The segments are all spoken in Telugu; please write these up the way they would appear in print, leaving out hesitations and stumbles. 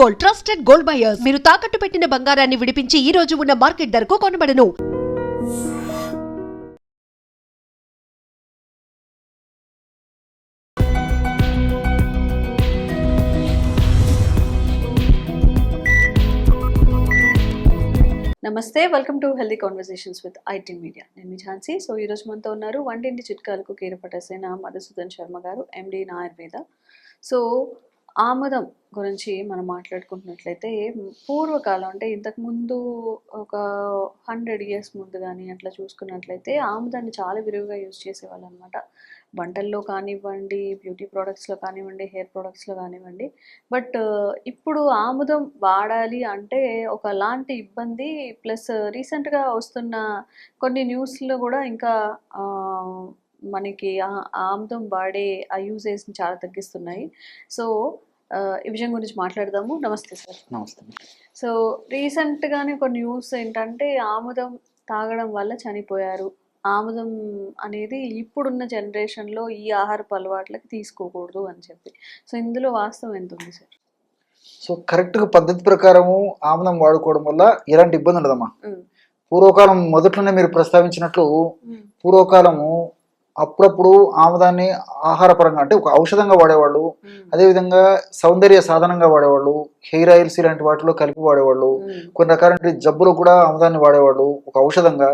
Gold, trusted gold buyers. మీరు తాకట్టు పెట్టిన బంగారాన్ని విడిపించి ఈ రోజు ఉన్న మార్కెట్ ధరకు కొనబడను. నమస్తే, welcome to healthy conversations with IT media. నేను మీ ఝాన్సీ. సో ఈరోజు మనతో ఉన్నారు వంటింటి చిట్కాలకు కీరపట్టేసిన మధుసూదన్ శర్మ గారు, ఎండి ఇన్ ఆయుర్వేద. సో ఆముదం గురించి మనం మాట్లాడుకుంటున్నట్లయితే పూర్వకాలం అంటే ఇంతకుముందు ఒక 100 years ముందు కానీ అట్లా చూసుకున్నట్లయితే ఆముదాన్ని చాలా విరివిగా యూజ్ చేసేవాళ్ళు అనమాట. వంటల్లో కానివ్వండి, బ్యూటీ ప్రోడక్ట్స్లో కానివ్వండి, హెయిర్ ప్రోడక్ట్స్లో కానివ్వండి. బట్ ఇప్పుడు ఆముదం వాడాలి అంటే ఒకలాంటి ఇబ్బంది, ప్లస్ రీసెంట్గా వస్తున్న కొన్ని న్యూస్లో కూడా ఇంకా మనకి ఆముదం వాడే ఆ యూజేజ్ని చాలా తగ్గిస్తున్నాయి. సో ఈ విషయం గురించి మాట్లాడదాము. నమస్తే సార్. నమస్తే. సో రీసెంట్గానే ఒక న్యూస్ ఏంటంటే ఆముదం తాగడం వల్ల చనిపోయారు. ఆముదం అనేది ఇప్పుడున్న జనరేషన్లో ఈ ఆహారపు అలవాట్లకి తీసుకోకూడదు అని చెప్పి. సో ఇందులో వాస్తవం ఎంత ఉంది సార్? సో కరెక్ట్గా పద్ధతి ప్రకారము ఆముదం వాడుకోవడం వల్ల ఎలాంటి ఇబ్బంది ఉండదమ్మా. పూర్వకాలం మొదట్లోనే మీరు ప్రస్తావించినట్లు పూర్వకాలము అప్పుడప్పుడు ఆముదాన్ని ఆహారపరంగా అంటే ఒక ఔషధంగా వాడేవాళ్ళు, అదేవిధంగా సౌందర్య సాధనంగా వాడేవాళ్ళు, హెయిర్ ఆయిల్స్ ఇలాంటి వాటిలో కలిపి వాడేవాళ్ళు, కొన్ని రకాల జబ్బులు కూడా ఆముదాన్ని వాడేవాళ్ళు ఒక ఔషధంగా.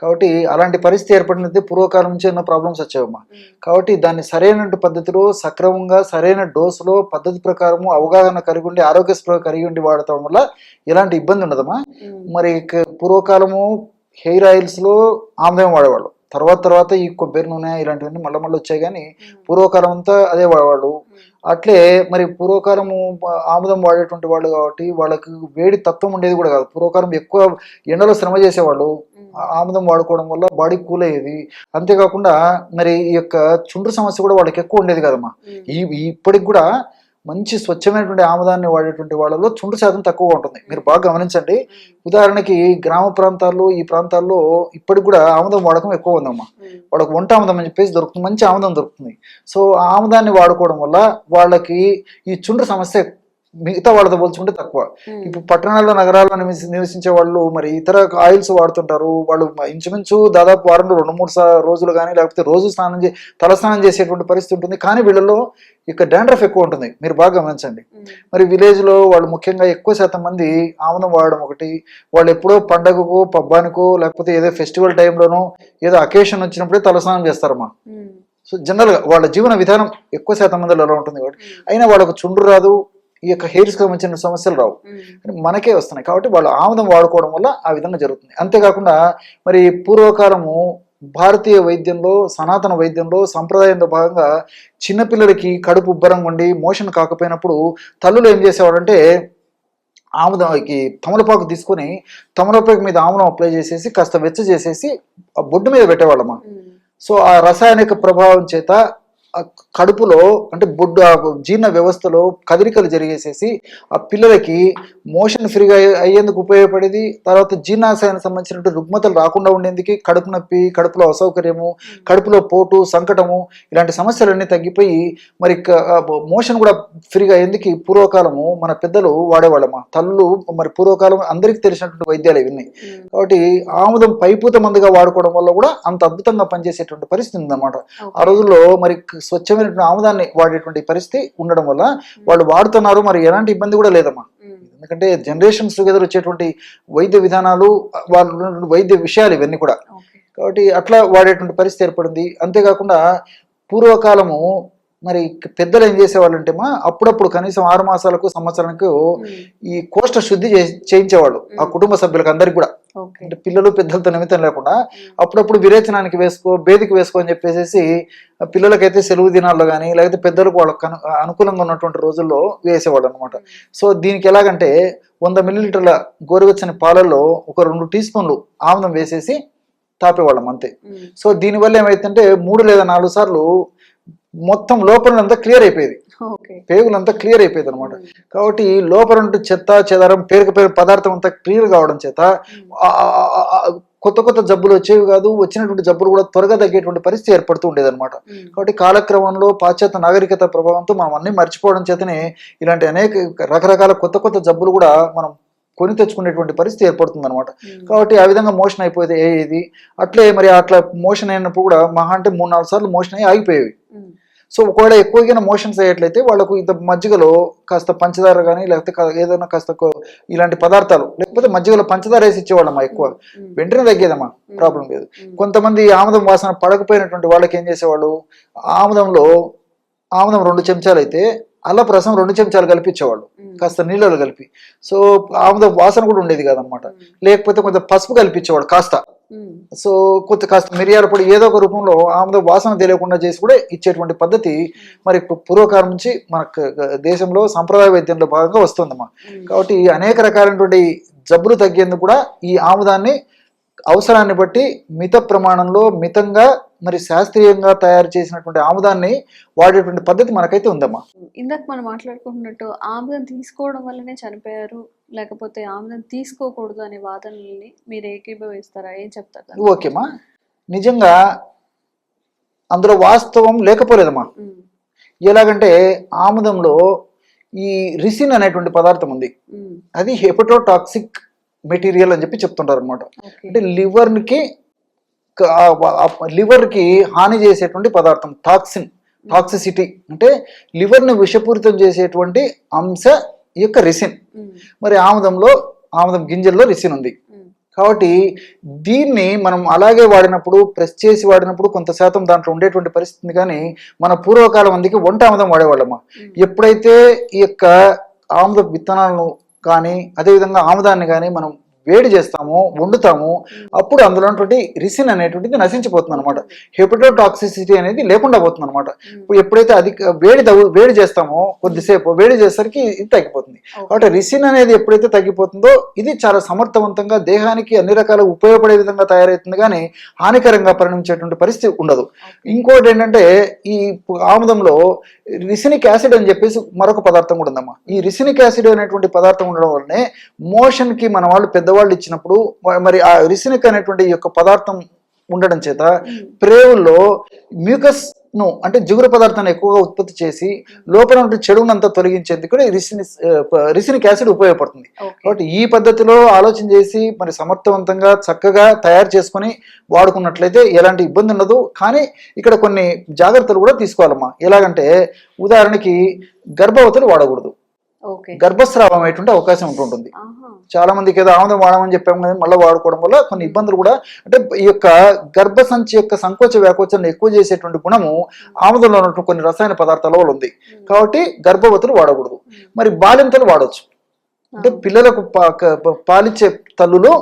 కాబట్టి అలాంటి పరిస్థితి ఏర్పడినది పూర్వకాలం నుంచి ఎన్నో ప్రాబ్లమ్స్ వచ్చాయమ్మా. కాబట్టి దాన్ని సరైన పద్ధతిలో సక్రమంగా సరైన డోసులో పద్ధతి ప్రకారము అవగాహన కలిగి ఉండి ఆరోగ్య స్పృహ కలిగి ఉండి వాడటం వల్ల ఎలాంటి ఇబ్బంది ఉండదమ్మా. మరి పూర్వకాలము హెయిర్ ఆయిల్స్లో ఆముదం వాడేవాళ్ళు, తర్వాత ఈ కొబ్బరి నూనె ఇలాంటివన్నీ మళ్ళీ వచ్చాయి, కానీ పూర్వకాలం అంతా అదే వాడేవాళ్ళు. అట్లే మరి పూర్వకాలము ఆముదం వాడేటువంటి వాళ్ళు కాబట్టి వాళ్ళకి వేడి తత్వం ఉండేది కూడా కాదు. పూర్వకాలం ఎక్కువ ఎండలో శ్రమ చేసేవాళ్ళు, ఆముదం వాడుకోవడం వల్ల బాడీ కూల్ అయ్యేది. అంతేకాకుండా మరి ఈ యొక్క చుండ్రు సమస్య కూడా వాళ్ళకి ఎక్కువ ఉండేది కదమ్మా. ఇప్పటికి కూడా మంచి స్వచ్ఛమైనటువంటి ఆముదాన్ని వాడేటువంటి వాళ్ళలో చుండ్రు శాతం తక్కువగా ఉంటుంది. మీరు బాగా గమనించండి. ఉదాహరణకి గ్రామ ప్రాంతాల్లో ఈ ప్రాంతాల్లో ఇప్పటికి కూడా ఆముదం వాడకం ఎక్కువ ఉందమ్మా. వాళ్ళకి వంట ఆముదం అని చెప్పేసి దొరుకుతుంది, మంచి ఆముదం దొరుకుతుంది. సో ఆ ఆముదాన్ని వాడుకోవడం వల్ల వాళ్ళకి ఈ చుండ్రు సమస్య మిగతా వాళ్ళతో పోల్చుకుంటే తక్కువ. ఇప్పుడు పట్టణాల్లో నగరాల్లో నివసించే వాళ్ళు మరి ఇతర ఆయిల్స్ వాడుతుంటారు. వాళ్ళు ఇంచుమించు దాదాపు వారంలో 2-3 రోజులు కానీ లేకపోతే రోజు తలస్నానం చేసేటువంటి పరిస్థితి ఉంటుంది. కానీ వీళ్ళలో ఇక డాండ్రఫ్ ఎక్కువ ఉంటుంది. మీరు బాగా గమనించండి. మరి విలేజ్లో వాళ్ళు ముఖ్యంగా ఎక్కువ శాతం మంది ఆముదం వాడడం ఒకటి, వాళ్ళు ఎప్పుడో పండగకో పబ్బానికో లేకపోతే ఏదో ఫెస్టివల్ టైంలోనో ఏదో అకేషన్ వచ్చినప్పుడే తలస్నానం చేస్తారమ్మా. సో జనరల్గా వాళ్ళ జీవన విధానం ఎక్కువ శాతం మందిలో ఎలా ఉంటుంది కాబట్టి అయినా వాళ్ళకు చుండ్రు రాదు, ఈ యొక్క హెయిర్స్కి సంబంధించిన సమస్యలు రావు, మనకే వస్తున్నాయి. కాబట్టి వాళ్ళు ఆముదం వాడుకోవడం వల్ల ఆ విధంగా జరుగుతుంది. అంతేకాకుండా మరి పూర్వకాలము భారతీయ వైద్యంలో సనాతన వైద్యంలో సంప్రదాయంలో భాగంగా చిన్నపిల్లలకి కడుపు ఉబ్బరంగా ఉండి మోషన్ కాకపోయినప్పుడు తల్లులు ఏం చేసేవాడంటే ఆముదంకి తమలపాకు తీసుకొని తమలపాకు మీద ఆముదం అప్లై చేసేసి కాస్త వెచ్చ చేసేసి ఆ బొడ్డు మీద పెట్టేవాళ్ళమ్మా. సో ఆ రసాయనిక ప్రభావం చేత కడుపులో అంటే బొడ్డు జీర్ణ వ్యవస్థలో కదలికలు జరిగేసేసి ఆ పిల్లలకి మోషన్ ఫ్రీగా అయ్యేందుకు ఉపయోగపడేది. తర్వాత జీర్ణాశయానికి సంబంధించినటువంటి రుగ్మతలు రాకుండా ఉండేందుకు కడుపు నొప్పి, కడుపులో అసౌకర్యము, కడుపులో పోటు, సంకటము ఇలాంటి సమస్యలన్నీ తగ్గిపోయి మరి మోషన్ కూడా ఫ్రీగా అయ్యేందుకు పూర్వకాలము మన పెద్దలు వాడేవాళ్ళమ్మా. తల్లు మరి పూర్వకాలం అందరికీ తెలిసినటువంటి వైద్యాలు ఇవన్నీ. కాబట్టి ఆముదం పైపూత మందుగా వాడుకోవడం వల్ల కూడా అంత అద్భుతంగా పనిచేసేటువంటి పరిస్థితి ఉందన్నమాట. ఆ రోజుల్లో మరి స్వచ్ఛమైనటువంటి ఆముదాన్ని వాడేటువంటి పరిస్థితి ఉండడం వల్ల వాళ్ళు వాడుతున్నారు. మరి ఎలాంటి ఇబ్బంది కూడా లేదమ్మా. ఎందుకంటే జనరేషన్స్ టుగెదర్ వచ్చేటువంటి వైద్య విధానాలు, వాళ్ళు వైద్య విషయాలు ఇవన్నీ కూడా. కాబట్టి అట్లా వాడేటువంటి పరిస్థితి ఏర్పడింది. అంతేకాకుండా పూర్వకాలము మరి పెద్దలు ఏం చేసేవాళ్ళు మా అప్పుడప్పుడు కనీసం 6 మాసాలకు సంవత్సరానికి ఈ కోష్ట శుద్ధి చేయించేవాళ్ళు ఆ కుటుంబ సభ్యులకు అందరికి కూడా. అంటే పిల్లలు పెద్దలతో నిమిత్తం లేకుండా అప్పుడప్పుడు విరేచనానికి బేదికి వేసుకో అని చెప్పేసి పిల్లలకైతే సెలవు దినాల్లో కానీ లేకపోతే పెద్దలకు వాళ్ళకి అనుకూలంగా ఉన్నటువంటి రోజుల్లో వేసేవాళ్ళు అనమాట. సో దీనికి ఎలాగంటే 100 ml గోరువెచ్చని పాలల్లో ఒక 2 టీ స్పూన్లు ఆముదం వేసేసి తాపేవాళ్ళం అంతే. సో దీనివల్ల ఏమైతుందంటే 3 లేదా 4 సార్లు మొత్తం లోపలంతా క్లియర్ అయిపోయేది, పేగులంతా క్లియర్ అయిపోయేది అనమాట. కాబట్టి లోపల చెత్త చెదారం పేరుకు పదార్థం అంతా క్లియర్ కావడం చేత కొత్త కొత్త జబ్బులు వచ్చేవి కాదు, వచ్చినటువంటి జబ్బులు కూడా త్వరగా తగ్గేటువంటి పరిస్థితి ఏర్పడుతూ ఉండేది అనమాట. కాబట్టి కాలక్రమంలో పాశ్చాత్య నాగరికత ప్రభావంతో మనం అన్ని మర్చిపోవడం చేతనే ఇలాంటి అనేక రకరకాల కొత్త కొత్త జబ్బులు కూడా మనం కొని తెచ్చుకునేటువంటి పరిస్థితి ఏర్పడుతుంది అనమాట. కాబట్టి ఆ విధంగా మోషన్ అయిపోతే ఇది అట్లే మరి అట్లా మోషన్ అయినప్పుడు కూడా మహా అంటే 3-4 సార్లు మోషన్ అయ్యి ఆగిపోయేవి. సో ఒకవేళ ఎక్కువగా మోషన్స్ అయ్యేట్లయితే వాళ్ళకు ఇంత మజ్జిగలో కాస్త పంచదార కానీ లేకపోతే ఏదైనా కాస్త ఇలాంటి పదార్థాలు లేకపోతే మజ్జిగలో పంచదార వేసి ఇచ్చేవాళ్ళమ్మా, ఎక్కువ వెంటనే తగ్గేదమ్మా, ప్రాబ్లం లేదు. కొంతమంది ఆముదం వాసన పడకపోయినటువంటి వాళ్ళకి ఏం చేసేవాళ్ళు, ఆముదం 2 చెంచాలు అయితే అల్లపు రసం 2 చెంచాలు కలిపించేవాళ్ళు కాస్త నీళ్ళలో కలిపి. సో ఆముదం వాసన కూడా ఉండేది కాదనమాట. లేకపోతే కొంచెం పసుపు కలిపించేవాడు కాస్త. సో కాస్త మిరియాల పొడి ఏదో ఒక రూపంలో ఆముదం వాసన తెలియకుండా చేసి కూడా ఇచ్చేటువంటి పద్ధతి మరి పూర్వకాలం నుంచి మన దేశంలో సంప్రదాయ వైద్యంలో భాగంగా వస్తుందమ్మా. కాబట్టి అనేక రకాలైనటువంటి జబ్బులు తగ్గేందుకు కూడా ఈ ఆముదాన్ని అవసరాన్ని బట్టి మిత ప్రమాణంలో మితంగా మరి శాస్త్రీయంగా తయారు చేసినటువంటి ఆముదాన్ని వాడేటువంటి పద్ధతి మనకైతే ఉందమ్మా. ఇందాక మనం మాట్లాడుకుంటున్నట్టు ఆముదం తీసుకోవడం వల్లనే చనిపోయారు, లేకపోతే ఆముదం తీసుకోకూడదు అనే వాదనల్ని మీరు ఏకీభవిస్తారా, ఏం చెప్తారు? ఓకేమ్మా, నిజంగా అందులో వాస్తవం లేకపోలేదమ్మా. ఎలాగంటే ఆముదంలో ఈ రిసిన్ అనేటువంటి పదార్థం ఉంది, అది హెపటోటాక్సిక్ మెటీరియల్ అని చెప్పి చెప్తుంటారు అనమాట. అంటే లివర్కి హాని చేసేటువంటి పదార్థం టాక్సిసిటీ, అంటే లివర్ని విషపూరితం చేసేటువంటి అంశ ఈ యొక్క రిసిన్. మరి ఆముదం గింజల్లో రిసిన్ ఉంది. కాబట్టి దీన్ని మనం అలాగే వాడినప్పుడు, ప్రెస్ చేసి వాడినప్పుడు కొంత శాతం దాంట్లో ఉండేటువంటి పరిస్థితి. కానీ మన పూర్వకాలం మందికి వంట ఆముదం వాడేవాళ్ళమ్మా. ఎప్పుడైతే ఈ యొక్క ఆముద విత్తనాలను కానీ అదేవిధంగా ఆముదాన్ని కానీ మనం వేడి చేస్తామో, వండుతాము, అప్పుడు అందులో ఉన్నటువంటి రిసిన్ అనేటువంటిది నశించిపోతుంది అనమాట. హెపటోటాక్సిసిటీ అనేది లేకుండా పోతుంది అనమాట. ఇప్పుడు ఎప్పుడైతే వేడి చేస్తామో కొద్దిసేపు వేడి చేసరికి ఇది తగ్గిపోతుంది. కాబట్టి రిసిన్ అనేది ఎప్పుడైతే తగ్గిపోతుందో ఇది చాలా సమర్థవంతంగా దేహానికి అన్ని రకాల ఉపయోగపడే విధంగా తయారవుతుంది, కానీ హానికరంగా పరిణమించేటువంటి పరిస్థితి ఉండదు. ఇంకోటి ఏంటంటే ఈ ఆముదంలో రిసినిక్ యాసిడ్ అని చెప్పేసి మరొక పదార్థం కూడా ఉందమ్మా. ఈ రిసినిక్ యాసిడ్ అనేటువంటి పదార్థం ఉండడం వల్లనే మోషన్కి మన వాళ్ళు పెద్దవాళ్ళు ఇచ్చినప్పుడు మరి ఆ రిసినిక్ అనేటువంటి యొక్క పదార్థం ఉండడం చేత ప్రేవుల్లో మ్యూకస్ ను అంటే జిగురు పదార్థాన్ని ఎక్కువగా ఉత్పత్తి చేసి లోపల ఉంటే చెడునంతా తొలగించేందుకు కూడా రిసినిక్ యాసిడ్ ఉపయోగపడుతుంది. కాబట్టి ఈ పద్ధతిలో ఆలోచన చేసి మరి సమర్థవంతంగా చక్కగా తయారు చేసుకొని వాడుకున్నట్లయితే ఎలాంటి ఇబ్బంది ఉండదు. కానీ ఇక్కడ కొన్ని జాగ్రత్తలు కూడా తీసుకోవాలమ్మా. ఎలాగంటే ఉదాహరణకి గర్భవతులు వాడకూడదు, గర్భస్రావం అయ్యేటువంటి అవకాశం ఉంటుంటుంది. చాలా మందికి ఏదో ఆముదం వాడమని చెప్పాము కదా, మళ్ళీ వాడుకోవడం వల్ల కొన్ని ఇబ్బందులు కూడా, అంటే ఈ యొక్క గర్భసంచి యొక్క సంకోచ వ్యాకోచాన్ని ఎక్కువ చేసేటువంటి గుణము ఆముదంలో ఉన్నటువంటి కొన్ని రసాయన పదార్థాల వల్ల ఉంది. కాబట్టి గర్భవతులు వాడకూడదు. మరి బాలింతలు వాడవచ్చు. అంటే పిల్లలకు పాలిచ్చే తల్లులు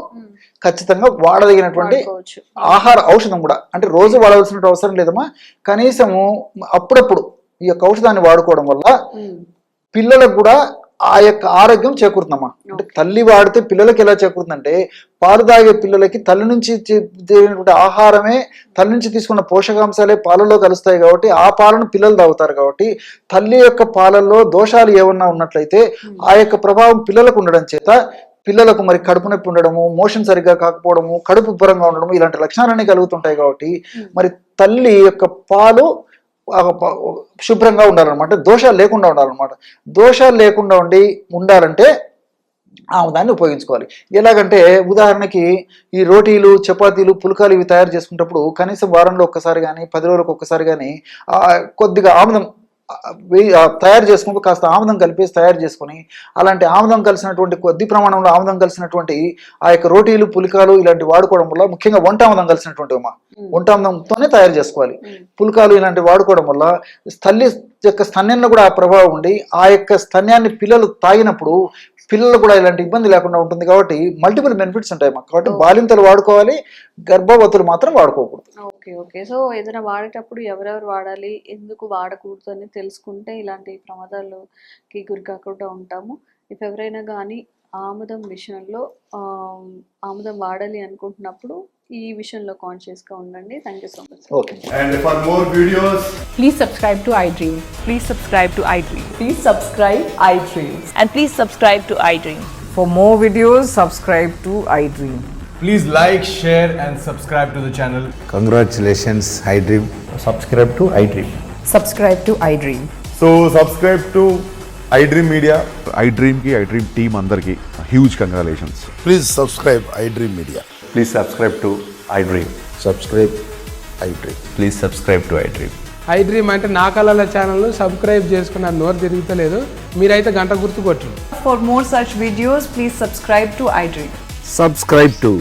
ఖచ్చితంగా వాడదగినటువంటి ఆహార ఔషధం కూడా, అంటే రోజు వాడవలసిన అవసరం లేదమ్మా, కనీసము అప్పుడప్పుడు ఈ యొక్క ఔషధాన్ని వాడుకోవడం వల్ల పిల్లలకు కూడా ఆ యొక్క ఆరోగ్యం చేకూరుతుందమ్మా. అంటే తల్లి వాడితే పిల్లలకి ఎలా చేకూరుతుందంటే, పాలు తాగే పిల్లలకి తల్లి నుంచి ఆహారమే, తల్లి నుంచి తీసుకున్న పోషకాంశాలే పాలలో కలుస్తాయి. కాబట్టి ఆ పాలను పిల్లలు తాగుతారు. కాబట్టి తల్లి యొక్క పాలల్లో దోషాలు ఏమన్నా ఉన్నట్లయితే ఆ యొక్క ప్రభావం పిల్లలకు ఉండడం చేత పిల్లలకు మరి కడుపు నొప్పి ఉండడము, మోషన్ సరిగ్గా కాకపోవడము, కడుపు ఉబ్బరంగా ఉండడము, ఇలాంటి లక్షణాలన్నీ కలుగుతుంటాయి. కాబట్టి మరి తల్లి యొక్క పాలు శుభ్రంగా ఉండాలన్నమాట, దోషాలు లేకుండా ఉండాలన్నమాట. దోషాలు లేకుండా ఉండాలంటే ఆముదాన్ని ఉపయోగించుకోవాలి. ఎలాగంటే ఉదాహరణకి ఈ రోటీలు, చపాతీలు, పుల్కాలు ఇవి తయారు చేసుకునేటప్పుడు కనీసం వారంలో ఒక్కసారి కానీ 10 రోజులకు ఒక్కసారి కానీ కొద్దిగా ఆముదం తయారు చేసుకుంటూ కాస్త ఆముదం కలిపేసి తయారు చేసుకొని, అలాంటి ఆముదం కలిసినటువంటి కొద్ది ప్రమాణంలో ఆముదం కలిసినటువంటి ఆ యొక్క రోటీలు, పుల్కాలు ఇలాంటి వాడుకోవడం వల్ల, ముఖ్యంగా వంట ఆముదం కలిసినటువంటి వంట ఆముదంతోనే తయారు చేసుకోవాలి. పుల్కాలు ఇలాంటివి వాడుకోవడం వల్ల తల్లి యొక్క స్తన్యంలో కూడా ఆ ప్రభావం ఉండి ఆ యొక్క స్తన్యాన్ని పిల్లలు తాగినప్పుడు పిల్లలు కూడా ఇలాంటి ఇబ్బంది లేకుండా ఉంటుంది. కాబట్టి మల్టిపుల్ బెనిఫిట్స్ ఉంటాయి మాకు. కాబట్టి బాలింతలు వాడుకోవాలి, గర్భవతులు మాత్రం వాడుకోకూడదు. ఓకే. సో ఏదైనా వాడేటప్పుడు ఎవరెవరు వాడాలి, ఎందుకు వాడకూడదు అని తెలుసుకుంటే ఇలాంటి ప్రమాదాలకి గురి కాకుండా ఉంటాము. ఇఫ్ ఎవరైనా కానీ ఆముదం విషయంలో ఆముదం వాడాలి అనుకుంటున్నప్పుడు ఈ విషయంలో కాన్షియస్గా ఉండండి. Thank you so much. Okay. And for more videos, please subscribe to iDream. Please subscribe to iDream. Please subscribe iDream. And please subscribe to iDream. For more videos, subscribe to iDream. Please like, share, and subscribe to the channel. Congratulations, iDream. Subscribe to iDream. Subscribe to iDream. So subscribe to iDream Media. iDream ki iDream team అందరికి huge congratulations. Please subscribe iDream Media. Please subscribe to iDream. Subscribe iDream. Please subscribe to iDream. iDream అంటే నా కళల ఛానల్ను సబ్స్క్రైబ్ చేసుకున్న నోరు తిరుగుతలేదు, మీరైతే గంట గుర్తు కొట్టరు. For more such videos, please subscribe to iDream. Subscribe to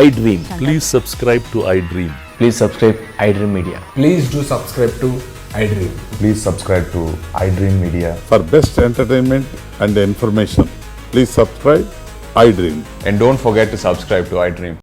iDream. Please subscribe to iDream. Please subscribe iDream Media. Please do subscribe to iDream. Please subscribe to iDream Media. For best entertainment and information, please subscribe iDream. And don't forget to subscribe to iDream.